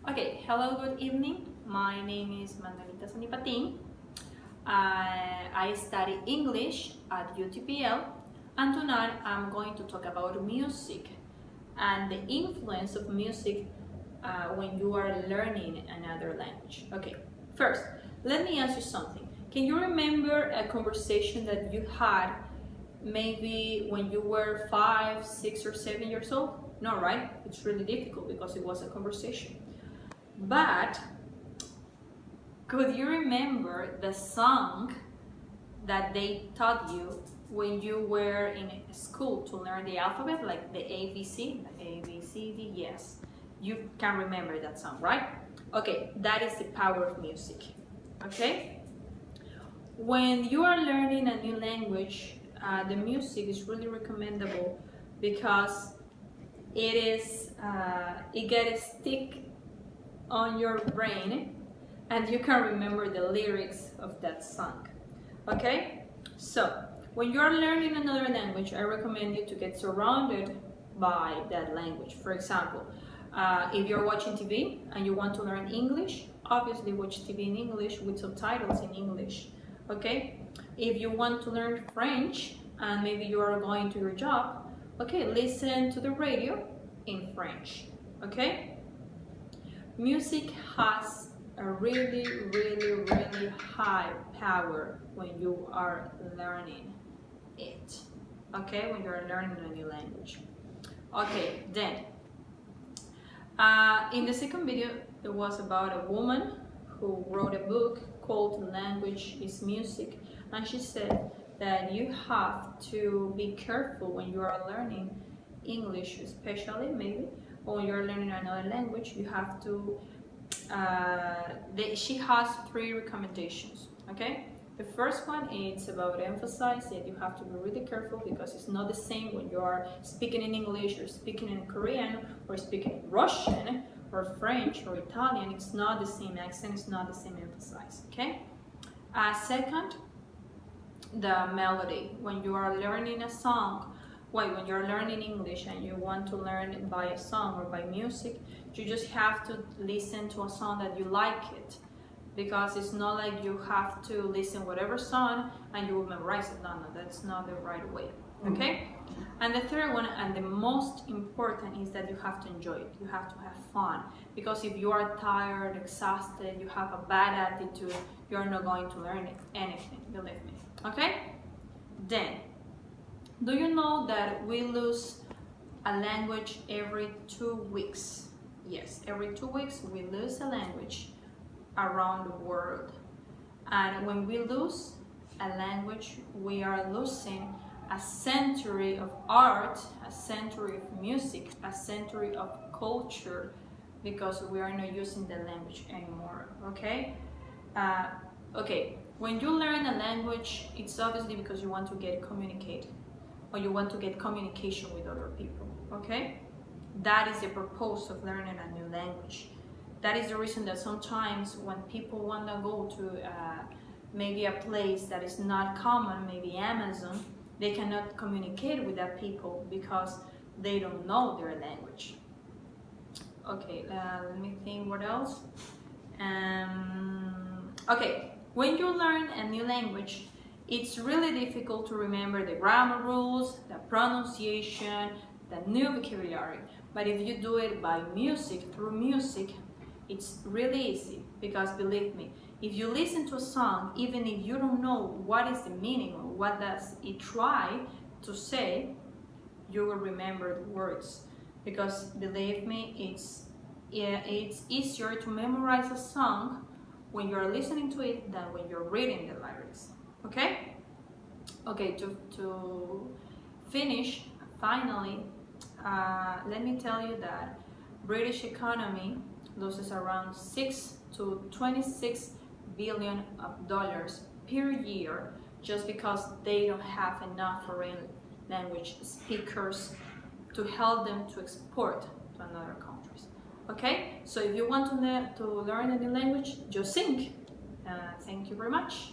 Okay, hello, good evening. My name is Manuelita Zanipatin. I study English at UTPL, and tonight I'm going to talk about music and the influence of music when you are learning another language. Okay, first, let me ask you something. Can you remember a conversation that you had maybe when you were 5, 6, or 7 years old? No, right? It's really difficult because it was a conversation. But could you remember the song that they taught you when you were in school to learn the alphabet, like the ABC, A, B, C, D? Yes, you can remember that song, right? Okay, that is the power of music. Okay, when you are learning a new language, the music is really recommendable because it gets stick on your brain and you can remember the lyrics of that song. Okay, so when you're learning another language, I recommend you to get surrounded by that language. For example, if you're watching TV and you want to learn English, obviously watch TV in English with subtitles in English. Okay, if you want to learn French and maybe you are going to your job, okay, listen to the radio in French. Okay, music has a really high power when you are learning it. Okay, when you are learning a new language. Okay, then in the second video it was about a woman who wrote a book called Language is Music, and she said that you have to be careful when you are learning English, especially maybe when you're learning another language. You have to she has 3 recommendations. Okay, the first one is about emphasize that you have to be really careful because it's not the same when you are speaking in English or speaking in Korean or speaking in Russian or French or Italian. It's not the same accent, it's not the same emphasis. Okay, second, the melody. When you are learning a song, when you're learning English and you want to learn by a song or by music, you just have to listen to a song that you like it, because it's not like you have to listen whatever song and you will memorize it. No, that's not the right way. Okay, and the third one and the most important is that you have to enjoy it. You have to have fun, because if you are tired, exhausted, you have a bad attitude, you're not going to learn anything, believe me. Okay, then do you know that we lose a language every 2 weeks? Yes, every 2 weeks we lose a language around the world. And when we lose a language, we are losing a century of art, a century of music, a century of culture, because we are not using the language anymore. Okay? Okay, when you learn a language, it's obviously because you want to get communicate, or you want to get communication with other people. Okay, that is the purpose of learning a new language. That is the reason that sometimes when people want to go to maybe a place that is not common, maybe Amazon, they cannot communicate with that people because they don't know their language. Okay, let me think what else. Okay, when you learn a new language, it's really difficult to remember the grammar rules, the pronunciation, the new vocabulary. But if you do it by music, through music, it's really easy, because believe me, if you listen to a song, even if you don't know what is the meaning or what does it try to say, you will remember the words. Because believe me, it's easier to memorize a song when you're listening to it than when you're reading the lyrics. Okay? Okay, to finish, finally, let me tell you that British economy loses around 6 to 26 billion of dollars per year just because they don't have enough foreign language speakers to help them to export to another countries. Okay, so if you want to learn a new language, just think. Thank you very much.